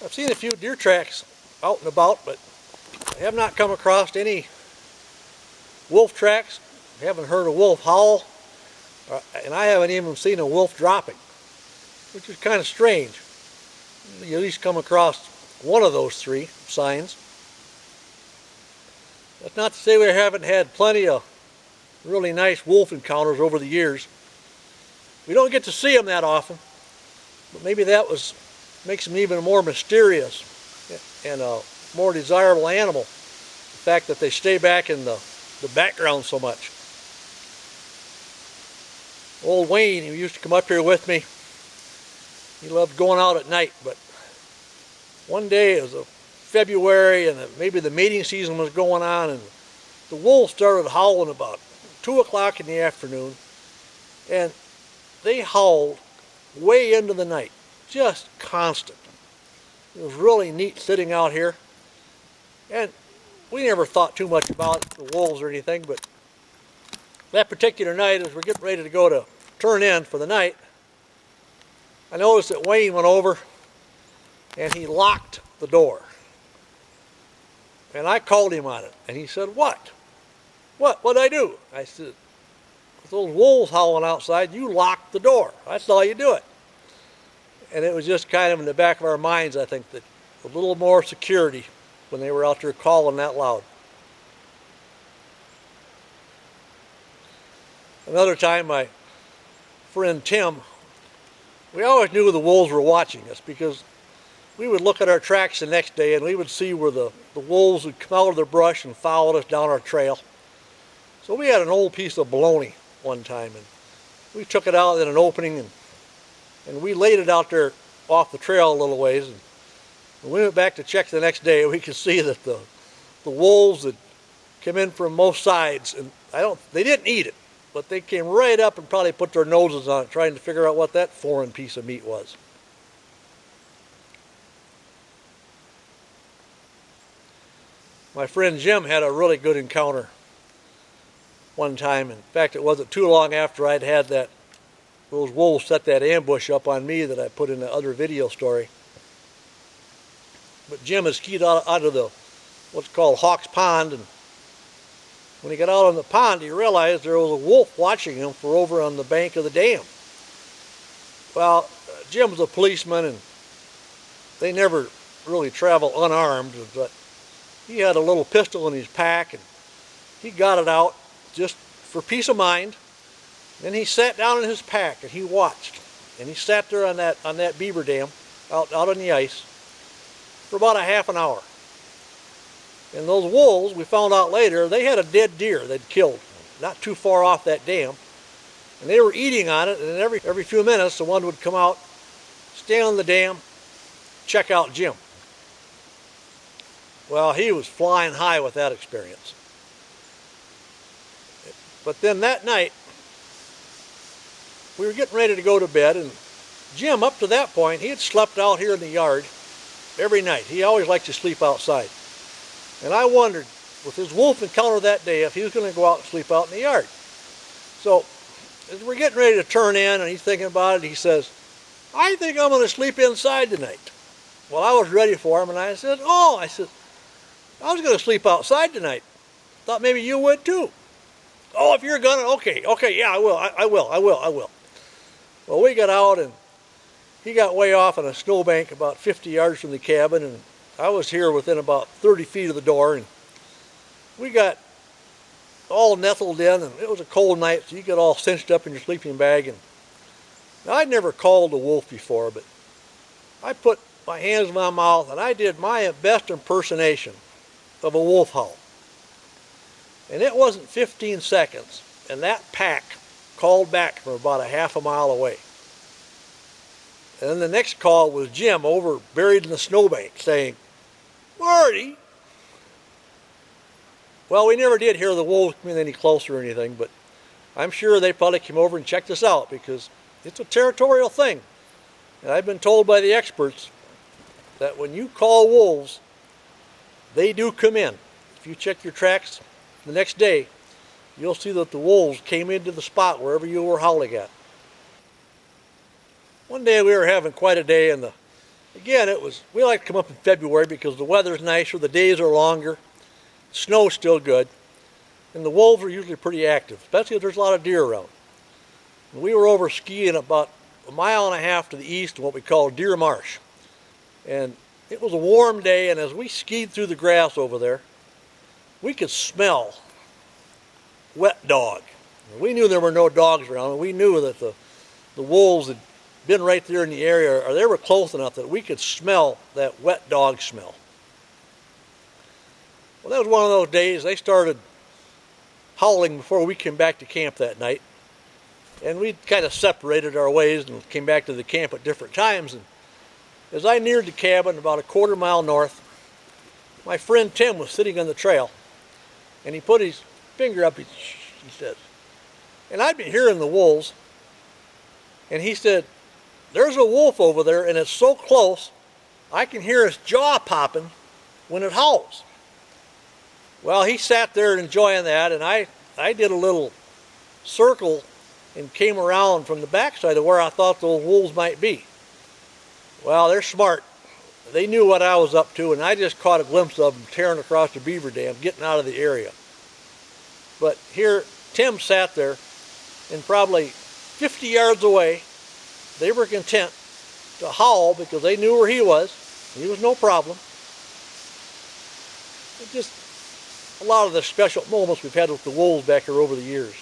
I've seen a few deer tracks out and about, but I have not come across any wolf tracks. I haven't heard a wolf howl, and I haven't even seen a wolf dropping, which is kind of strange. You at least come across one of those three signs. That's not to say we haven't had plenty of really nice wolf encounters over the years. We don't get to see them that often, but maybe that makes them even more mysterious and a more desirable animal. The fact that they stay back in the background so much. Old Wayne, who used to come up here with me, he loved going out at night, but one day it was February and maybe the mating season was going on, and the wolves started howling about 2 o'clock in the afternoon, and they howled way into the night, just constant. It was really neat sitting out here, and we never thought too much about the wolves or anything, but that particular night, as we're getting ready to go to turn in for the night, I noticed that Wayne went over and he locked the door. And I called him on it, and he said, "What? What'd I do?" I said, "With those wolves howling outside, you locked the door. That's how you do it." And it was just kind of in the back of our minds, I think, that a little more security when they were out there calling that loud. Another time, my friend Tim, we always knew the wolves were watching us because we would look at our tracks the next day and we would see where the wolves would come out of the brush and followed us down our trail. So we had an old piece of bologna one time, and we took it out in an opening and we laid it out there off the trail a little ways. And when we went back to check the next day, we could see that the wolves had come in from most sides, and they didn't eat it, but they came right up and probably put their noses on it, trying to figure out what that foreign piece of meat was. My friend Jim had a really good encounter one time. In fact, it wasn't too long after I'd had those wolves set that ambush up on me that I put in the other video story. But Jim had skied out of what's called Hawk's Pond, and when he got out on the pond, he realized there was a wolf watching him from over on the bank of the dam. Well, Jim was a policeman, and they never really travel unarmed, but he had a little pistol in his pack, and he got it out just for peace of mind. Then he sat down in his pack and he watched, and he sat there on that beaver dam out on the ice for about a half an hour. And those wolves, we found out later, they had a dead deer they'd killed not too far off that dam, and they were eating on it. And every few minutes the one would come out, stand on the dam, check out Jim. Well, he was flying high with that experience. But then that night, we were getting ready to go to bed, and Jim, up to that point, he had slept out here in the yard every night. He always liked to sleep outside. And I wondered, with his wolf encounter that day, if he was going to go out and sleep out in the yard. So, as we're getting ready to turn in, and he's thinking about it, he says, "I think I'm going to sleep inside tonight." Well, I was ready for him, and I said, "I was going to sleep outside tonight. Thought maybe you would too." "Oh, if you're going to, okay, yeah, I will. Well, we got out, and he got way off on a snowbank about 50 yards from the cabin, and I was here within about 30 feet of the door, and we got all nestled in, and it was a cold night, so you get all cinched up in your sleeping bag. And now, I'd never called a wolf before, but I put my hands in my mouth, and I did my best impersonation of a wolf howl. And it wasn't 15 seconds, and that pack called back from about a half a mile away. And then the next call was Jim over buried in the snowbank saying, "Marty." Well, we never did hear the wolves come in any closer or anything, but I'm sure they probably came over and checked us out because it's a territorial thing. And I've been told by the experts that when you call wolves, they do come in. If you check your tracks the next day, you'll see that the wolves came into the spot wherever you were howling at. One day we were having quite a day, and the Again, we like to come up in February because the weather's nicer, the days are longer, snow's still good, and the wolves are usually pretty active, especially if there's a lot of deer around. And we were over skiing about 1.5 miles to the east in what we call Deer Marsh. And it was a warm day, and as we skied through the grass over there, we could smell wet dog. We knew there were no dogs around, and we knew that the wolves had been right there in the area, or they were close enough that we could smell that wet dog smell. Well, that was one of those days. They started howling before we came back to camp that night, and we kind of separated our ways and came back to the camp at different times. And as I neared the cabin about 1/4 mile north, my friend Tim was sitting on the trail, and he put his finger up, he said, and I'd been hearing the wolves, and he said, "There's a wolf over there, and it's so close, I can hear his jaw popping when it howls." Well, he sat there enjoying that, and I did a little circle and came around from the backside of where I thought those wolves might be. Well, they're smart. They knew what I was up to, and I just caught a glimpse of them tearing across the beaver dam, getting out of the area. But here, Tim sat there, and probably 50 yards away, they were content to howl because they knew where he was. He was no problem. It just a lot of the special moments we've had with the wolves back here over the years.